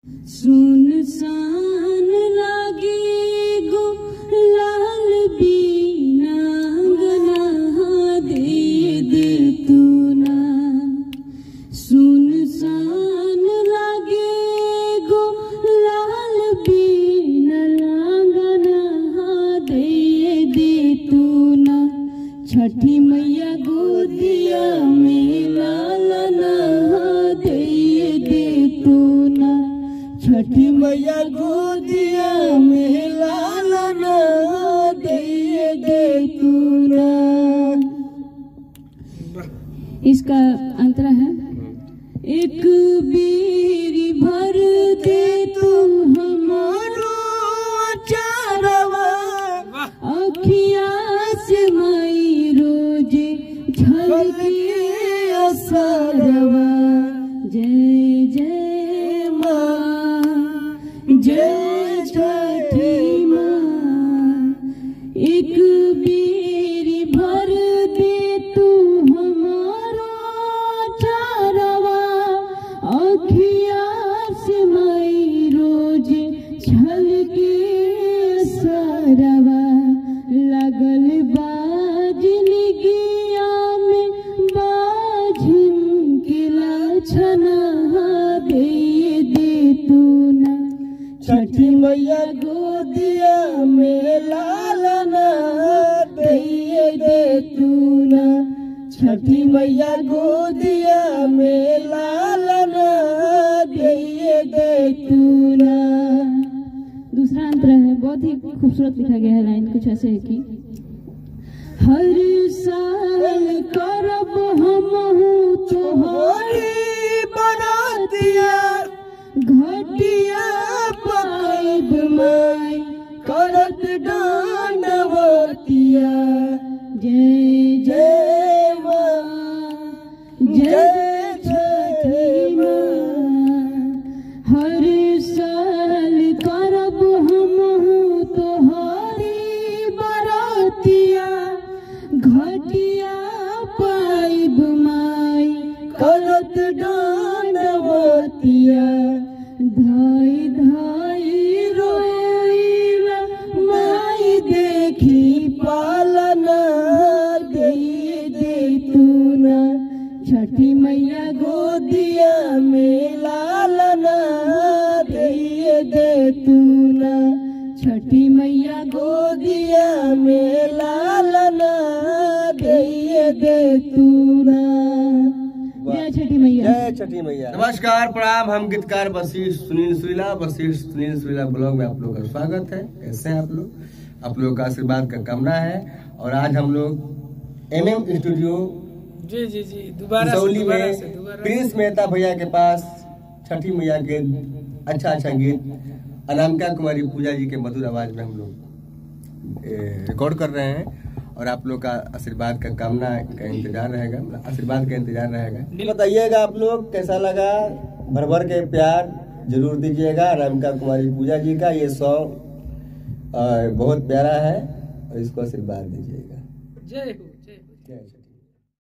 सुनसान लागे गो लाल बीना गना दे तू ना। सुनसान लागे गो लाल बीना गना दे तू ना। छठी मैया गोदिया में लालना दे तू ना। छठी मैया गोदिया में लालना दे तू ना। इसका अंतरा है, एक बीरी भर दे तू हमारो अचारवा। अखिया से मई रोजे झलके असरवा। जय जय माँ, जय छठी माँ। एक बीरी भर दे तू हमारो अचारवा। अखिया से मई रोजे झलके असरवा। लगल बाजन गिया में बाझिन के लाछना दे तू ना। छठी मैया गोदिया में लालना दे तू ना। छठी मैया गोदिया में लालना दे तू ना। दूसरा अंतर है, बहुत ही खूबसूरत लिखा गया है। लाइन कुछ ऐसे है कि हर साल करब हमहू तोहरी बरातिया। घटिया पाइब माई करत डांडवतिया। जय जय माँ, जय छठी माँ। हर साल करब हमहू तोहरी बरातिया। घटिया पाइब माई करत डांडवतिया। धाई धाई रोइला माई देखी पालना दे तू ना। छठी मैया गोदिया में लालना दे तू ना। छठी मैया गोदिया में लालना दे तू ना। जय छठी मैया, जय छठी मैया। नमस्कार, प्रणाम। हम गीतकार वशिष्ठ सुनील सुरीला ब्लॉग में आप लोग का स्वागत है। कैसे हैं आप लोग? आप लोगों का आशीर्वाद का कामना है। और आज हम लोग MM स्टूडियो जी दोबारा में प्रिंस मेहता भैया के पास छठी मैया के अच्छा गीत अनामिका कुमारी पूजा जी के मधुर आवाज में हम लोग रिकॉर्ड कर रहे हैं। और आप लोग का आशीर्वाद का कामना का इंतजार रहेगा, आशीर्वाद का इंतजार रहेगा। बताइएगा आप लोग कैसा लगा, भर के प्यार जरूर दीजिएगा। अनामिका कुमारी पूजा जी का ये सॉन्ग बहुत प्यारा है और इसको आशीर्वाद दीजिएगा। जय हो, जय हो।